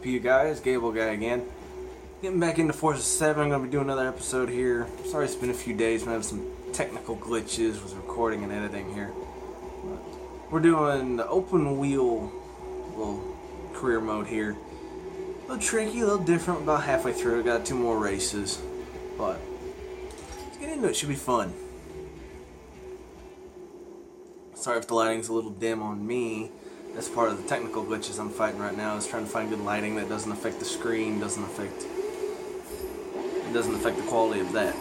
up, you guys? Gable Guy again. Getting back into Forza 7. I'm going to be doing another episode here. Sorry it's been a few days. I'm having some technical glitches with recording and editing here. But we're doing the open wheel little career mode here. A little tricky, a little different. About halfway through. I got 2 more races. But let's get into it. Should be fun. Sorry if the lighting's a little dim on me. That's part of the technical glitches I'm fighting right now, is trying to find good lighting that doesn't affect the screen, doesn't affect the quality of that.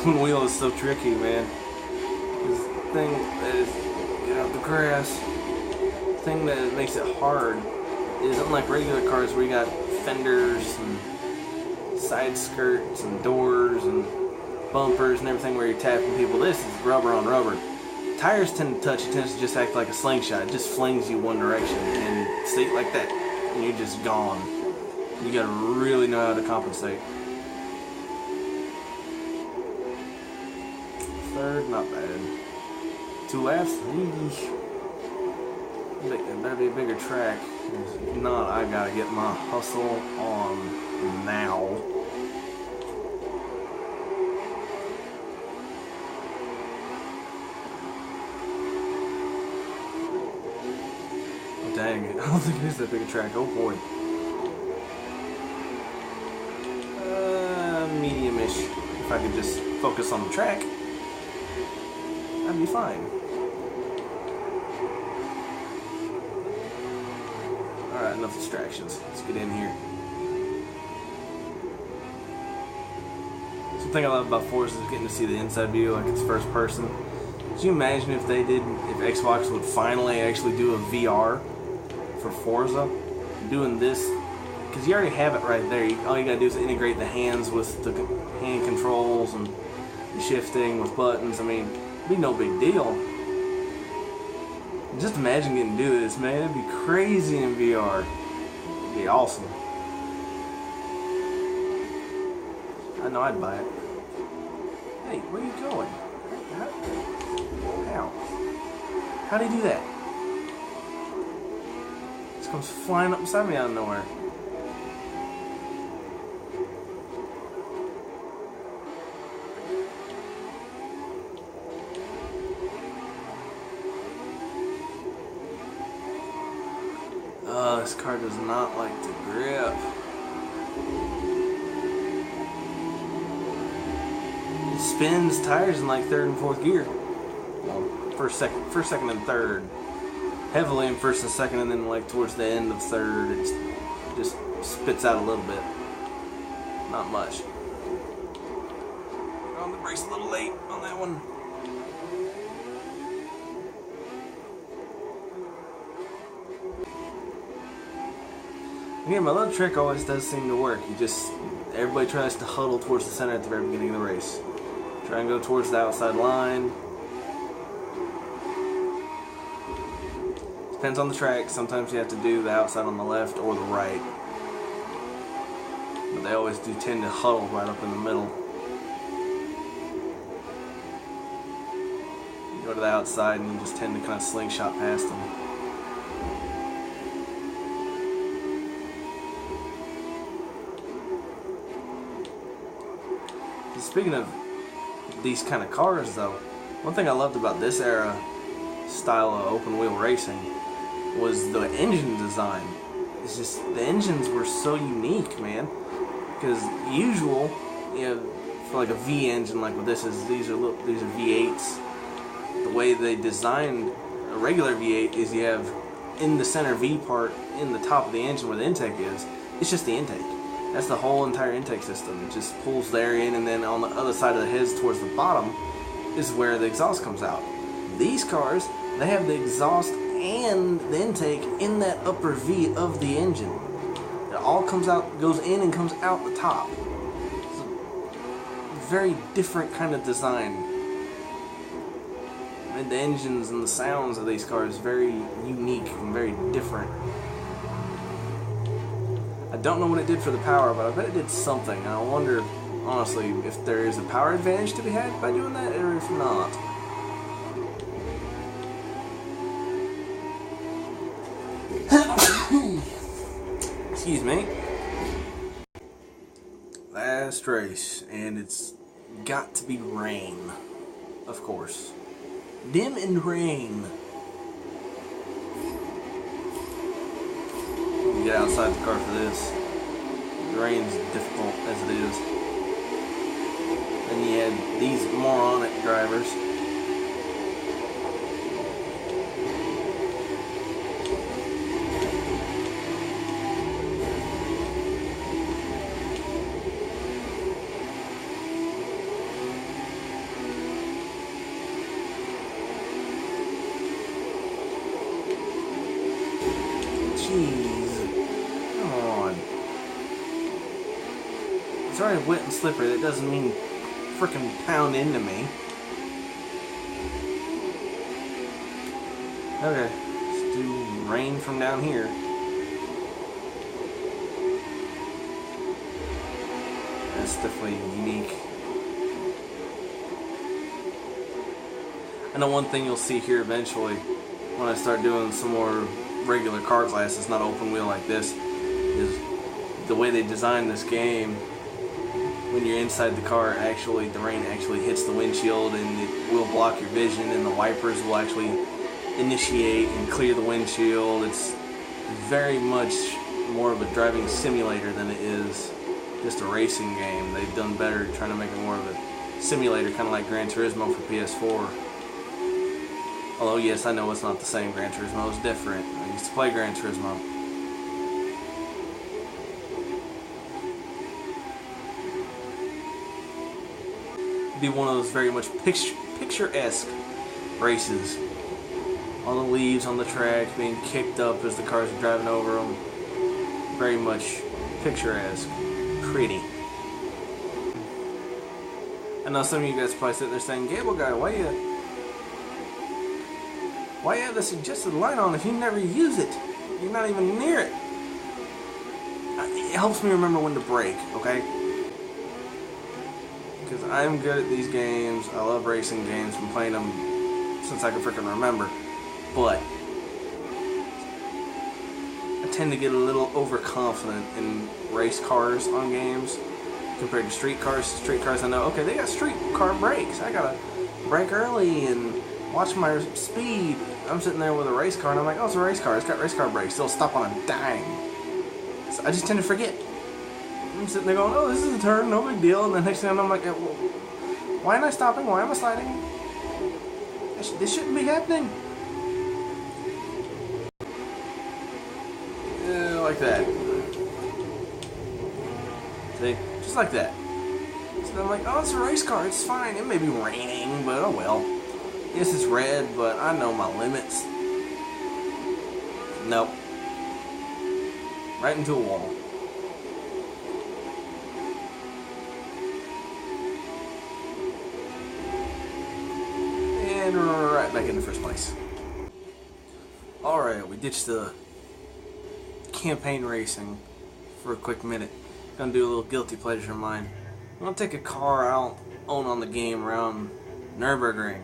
One wheel is so tricky, man. This thing that is get out the grass. Thing that makes it hard is, unlike regular cars where you got fenders and side skirts and doors and bumpers and everything where you're tapping people, this is rubber on rubber. Tires tend to touch, it tends to just act like a slingshot. It just flings you one direction and stay like that and you're just gone. You gotta really know how to compensate. Third, not bad. 2 laps, it better be a bigger track. If not, I gotta get my hustle on now. Oh, dang it. I don't think it is that big a track. Oh boy. Medium-ish. If I could just focus on the track, I'd be fine. Alright, enough distractions. Let's get in here. Something I love about Forza is getting to see the inside view like it's first person. Could you imagine if Xbox would finally actually do a VR for Forza? Doing this, because you already have it right there. All you gotta do is integrate the hands with the hand controls and the shifting with buttons. I mean, it'd be no big deal. Just imagine getting to do this, man. It'd be crazy in VR. It'd be awesome. I know I'd buy it. Hey, where are you going? How? How'd he do that? This comes flying up beside me out of nowhere. This car does not like to grip. It spins tires in like 3rd and 4th gear. Well, first, second, and 3rd. Heavily in 1st and 2nd, and then like towards the end of 3rd, it just spits out a little bit. Not much. On the brakes a little late on that one. Again, my little trick always does seem to work. Everybody tries to huddle towards the center at the very beginning of the race. Try and go towards the outside line. Depends on the track. Sometimes you have to do the outside on the left or the right. But they always do tend to huddle right up in the middle. You go to the outside and you just tend to kind of slingshot past them. Speaking of these kind of cars, though, one thing I loved about this era style of open wheel racing was the engine design. It's just the engines were so unique, man. Because usual, you know, for like a V engine like what this is, these are V8s. The way they designed a regular V8 is you have in the center V part in the top of the engine where the intake is. It's just the intake. That's the whole entire intake system. It just pulls there in, and then on the other side of the heads towards the bottom is where the exhaust comes out. These cars, they have the exhaust and the intake in that upper V of the engine. It all comes out, goes in and comes out the top. It's a very different kind of design. And the engines and the sounds of these cars very unique and very different. I don't know what it did for the power, but I bet it did something. And I wonder, honestly, if there is a power advantage to be had by doing that, or if not. Excuse me. Last race, and it's got to be rain, of course. Dim and rain. Get outside the car for this. The rain's difficult as it is. Then you had these moronic drivers. Jeez. Come on. It's already wet and slippery. That doesn't mean frickin' pound into me. Okay. Let's do rain from down here. That's definitely unique. I know one thing you'll see here eventually when I start doing some more regular car classes, not open wheel like this, is the way they designed this game. When you're inside the car, actually the rain actually hits the windshield and it will block your vision, and the wipers will actually initiate and clear the windshield. It's very much more of a driving simulator than it is just a racing game. They've done better trying to make it more of a simulator, kind of like Gran Turismo for PS4. Although, yes, I know it's not the same. Gran Turismo is different. I used to play Gran Turismo. It'd be one of those very much picturesque races. All the leaves on the track being kicked up as the cars are driving over them. Very much picturesque. Pretty. I know some of you guys probably sitting there saying, Gable Guy, why you have the suggested light on if you never use it? You're not even near it. It helps me remember when to brake, okay? Because I'm good at these games. I love racing games. I've been playing them since I can freaking remember. But I tend to get a little overconfident in race cars on games compared to street cars. Street cars, I know, okay, they got street car brakes. I gotta brake early and watch my speed. I'm sitting there with a race car and I'm like, oh, it's a race car. It's got race car brakes. It'll stop on a dime. So I just tend to forget. I'm sitting there going, oh, this is a turn, no big deal. And the next thing I'm like, well, why am I stopping? Why am I sliding? This shouldn't be happening. Like that. See? Just like that. So I'm like, oh, it's a race car. It's fine. It may be raining, but oh well. Yes, it's red, but I know my limits. Nope. Right into a wall. And right back in the first place. Alright, we ditched the campaign racing for a quick minute. Gonna do a little guilty pleasure of mine. I'm gonna take a car I don't own on the game around Nurburgring.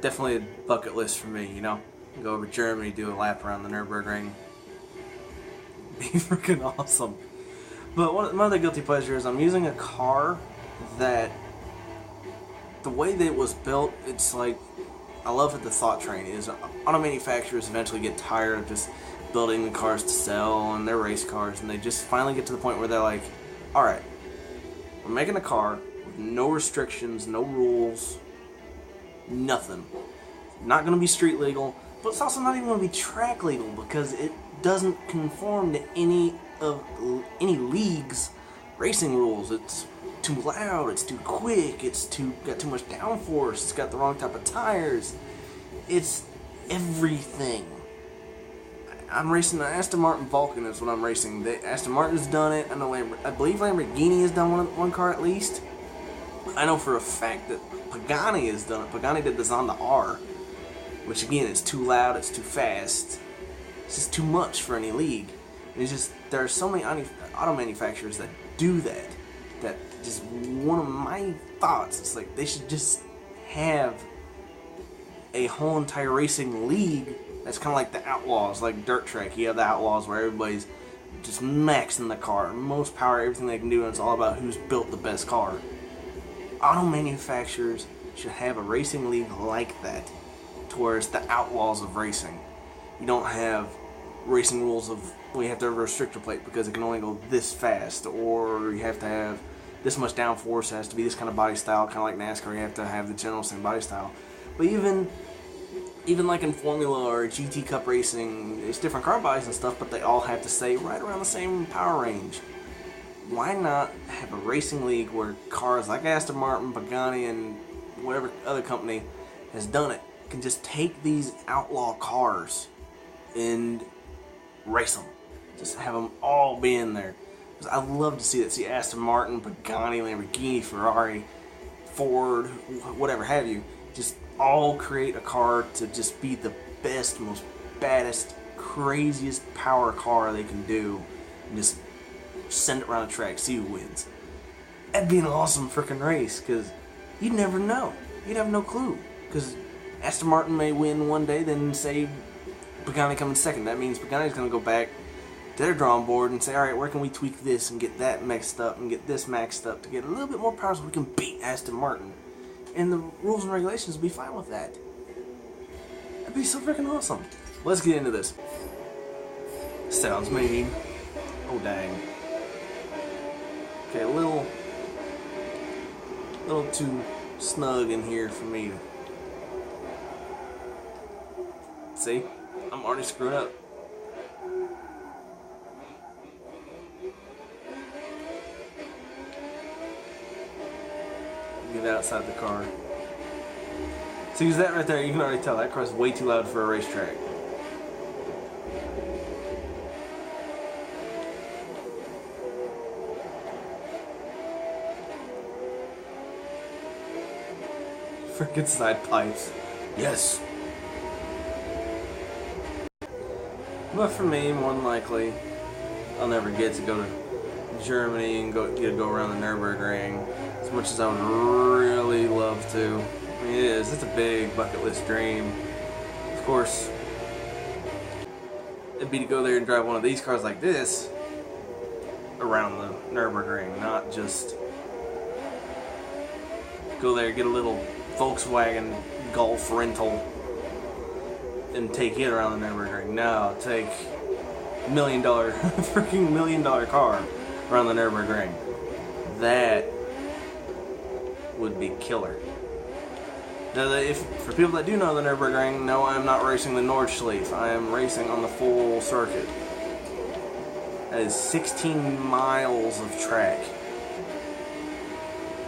Definitely a bucket list for me, you know. Go over to Germany, do a lap around the Nurburgring. Be freaking awesome. But one of the guilty pleasures, I'm using a car that, the way that it was built, it's like, I love what the thought train is. Auto manufacturers eventually get tired of just building the cars to sell, and they're race cars, and they just finally get to the point where they're like, alright, we're making a car with no restrictions, no rules, nothing. Not going to be street legal, but it's also not even going to be track legal because it doesn't conform to any league's racing rules. It's too loud, it's too quick, it's got too much downforce, it's got the wrong type of tires. It's everything. I'm racing the Aston Martin Vulcan is what I'm racing. Aston Martin's done it. I know I believe Lamborghini has done one car at least. I know for a fact that Pagani has done it. Pagani did the Zonda R, which again is too loud, it's too fast. It's just too much for any league. It's just, there are so many auto manufacturers that do that. That just one of my thoughts is like they should just have a whole entire racing league that's kind of like the Outlaws, like Dirt Track. You have the Outlaws where everybody's just maxing the car, most power, everything they can do, and it's all about who's built the best car. Auto manufacturers should have a racing league like that, to where it's the Outlaws of racing. You don't have racing rules of, well, you have to have a restrictor plate because it can only go this fast, or you have to have this much downforce, it has to be this kind of body style, kind of like NASCAR, you have to have the general same body style. But even like in Formula or GT Cup racing, it's different car bodies and stuff, but they all have to stay right around the same power range. Why not have a racing league where cars like Aston Martin, Pagani, and whatever other company has done it can just take these outlaw cars and race them? Just have them all be in there. I love to see that. See Aston Martin, Pagani, Lamborghini, Ferrari, Ford, whatever have you, just all create a car to just be the best, most baddest, craziest power car they can do, and just send it around the track, see who wins. That'd be an awesome freaking race, because you'd never know. You'd have no clue, because Aston Martin may win one day, then say Pagani comes second. That means Pagani's going to go back to their drawing board and say, alright, where can we tweak this and get that mixed up and get this maxed up to get a little bit more power so we can beat Aston Martin. And the rules and regulations will be fine with that. That'd be so freaking awesome. Let's get into this. Sounds mean. Oh dang. Okay, a little too snug in here for me to... See? I'm already screwed up. Get outside the car. See, because that right there, you can already tell that car's way too loud for a racetrack. Freaking side pipes. Yes. But for me, more than likely, I'll never get to go to Germany and get to go around the Nurburgring as much as I would really love to. I mean, it's a big bucket list dream. Of course, it'd be to go there and drive one of these cars like this around the Nurburgring, not just go there, get a little Volkswagen Golf rental and take it around the Nurburgring. No, take freaking $1 million car around the Nurburgring. That would be killer. Now, for people that do know the Nurburgring, no, I'm not racing the Nordschleife. I am racing on the full circuit. That is 16 miles of track.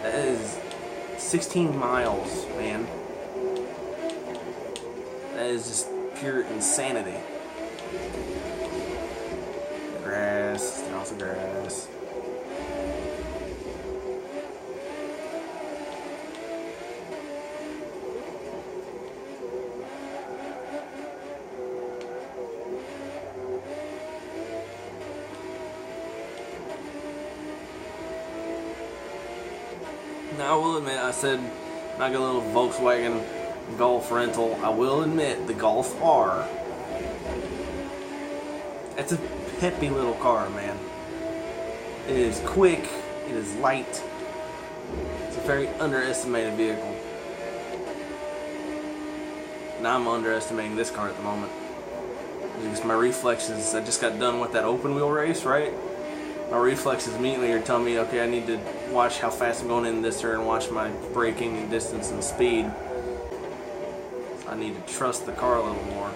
That is 16 miles, man. That is just pure insanity. Grass, lots of grass. Now, I will admit, I said not get a little Volkswagen Golf rental. I will admit, the Golf R, it's a peppy little car, man. It is quick, it is light, it's a very underestimated vehicle. Now I'm underestimating this car at the moment. Because my reflexes, I just got done with that open wheel race, right? My reflexes immediately are telling me, okay, I need to watch how fast I'm going in this turn, watch my braking and distance and speed. So I need to trust the car a little more.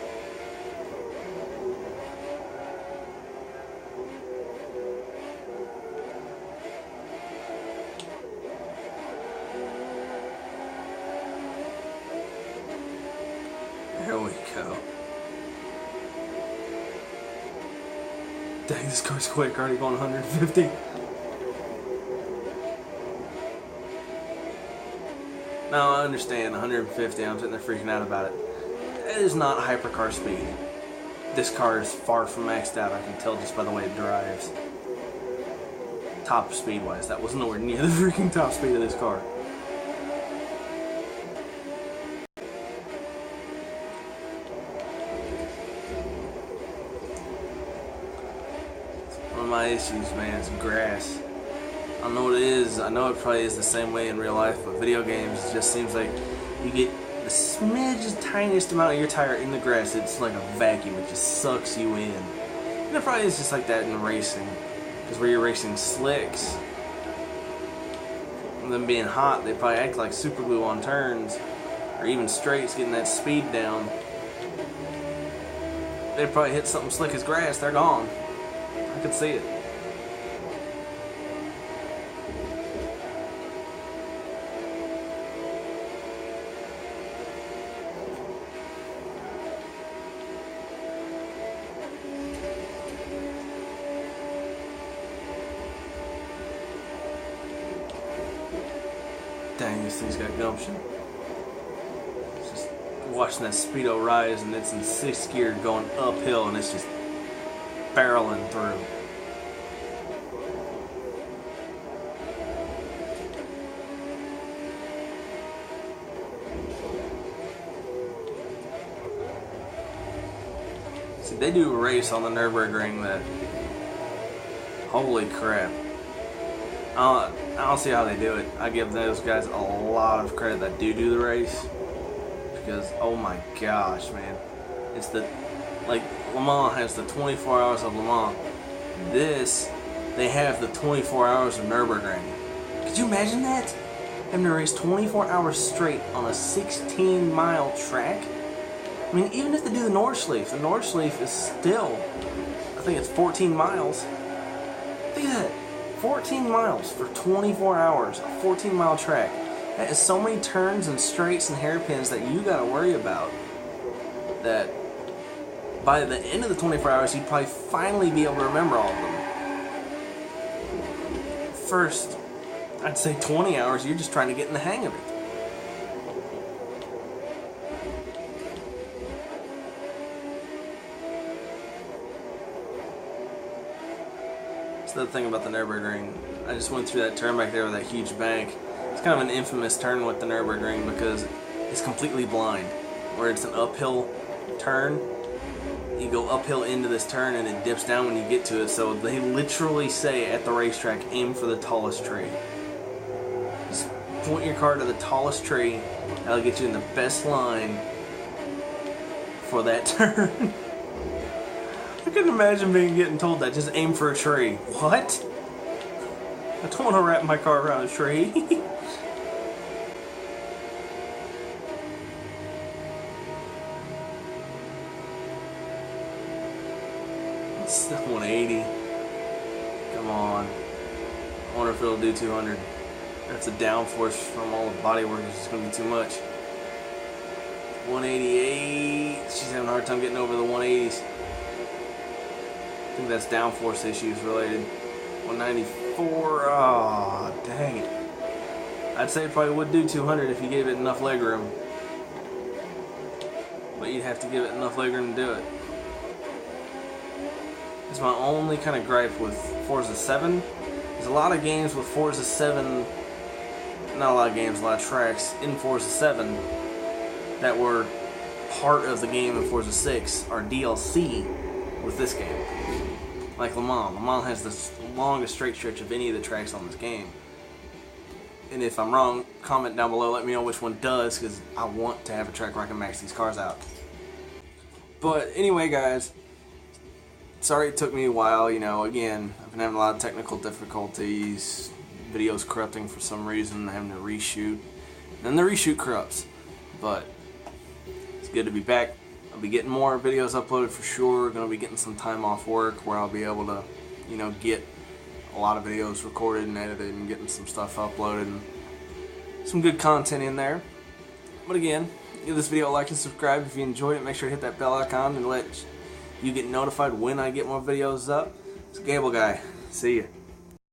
There we go. Dang, this car's quick, already going 150. Now I understand 150, I'm sitting there freaking out about it. That is not hypercar speed. this car is far from maxed out. I can tell just by the way it drives. Top speed wise, that was nowhere near the freaking top speed of this car. One of my issues, man, is grass. I don't know what it is. I know it probably is the same way in real life, but video games, it just seems like you get the smidge, tiniest amount of your tire in the grass. It's like a vacuum. It just sucks you in. And it probably is just like that in racing, because where you're racing slicks, and them being hot, they probably act like super glue on turns, or even straights, getting that speed down. They probably hit something slick as grass. They're gone. I could see it. Dang, this thing's got gumption. Just watching that speedo rise, and it's in 6th gear going uphill, and it's just barreling through. See, they do a race on the Nurburgring that, holy crap. I don't see how they do it. I give those guys a lot of credit that do the race, because oh my gosh, man, it's the, like, Le Mans has the 24 hours of Le Mans. They have the 24 hours of Nurburgring. Could you imagine that? Having to race 24 hours straight on a 16-mile track? I mean, even if they do the Nordschleife is still, I think it's 14 miles. Think of that. 14 miles for 24 hours, a 14-mile track. That is so many turns and straights and hairpins that you gotta worry about, that by the end of the 24 hours, you'd probably finally be able to remember all of them. First, I'd say 20 hours, you're just trying to get in the hang of it. That's the thing about the Nürburgring. I just went through that turn back there with that huge bank. It's kind of an infamous turn with the Nürburgring because it's completely blind. Where it's an uphill turn, you go uphill into this turn and it dips down when you get to it. So they literally say at the racetrack, aim for the tallest tree. Just point your car to the tallest tree. That'll get you in the best line for that turn. I couldn't imagine getting told that. Just aim for a tree. What? I don't want to wrap my car around a tree. It's 180. Come on. I wonder if it'll do 200. That's a downforce from all the bodywork. It's just going to be too much. 188. She's having a hard time getting over the 180s. I think that's downforce issues related. 194. Oh, dang it. I'd say it probably would do 200 if you gave it enough legroom. But you'd have to give it enough legroom to do it. It's my only kind of gripe with Forza 7. There's a lot of games with Forza 7, not a lot of games, a lot of tracks in Forza 7 that were part of the game in Forza 6 are DLC with this game. Like Le Mans. Le Mans has the longest straight stretch of any of the tracks on this game. And if I'm wrong, comment down below, let me know which one does, because I want to have a track where I can max these cars out. But anyway, guys, sorry it took me a while, you know, again, I've been having a lot of technical difficulties, videos corrupting for some reason, having to reshoot, and then the reshoot corrupts, but it's good to be back. I'll be getting more videos uploaded for sure, going to be getting some time off work where I'll be able to, you know, get a lot of videos recorded and edited and getting some stuff uploaded and some good content in there. But again, give this video a like and subscribe if you enjoyed it. Make sure to hit that bell icon and let you get notified when I get more videos up. It's Gable Guy. See ya.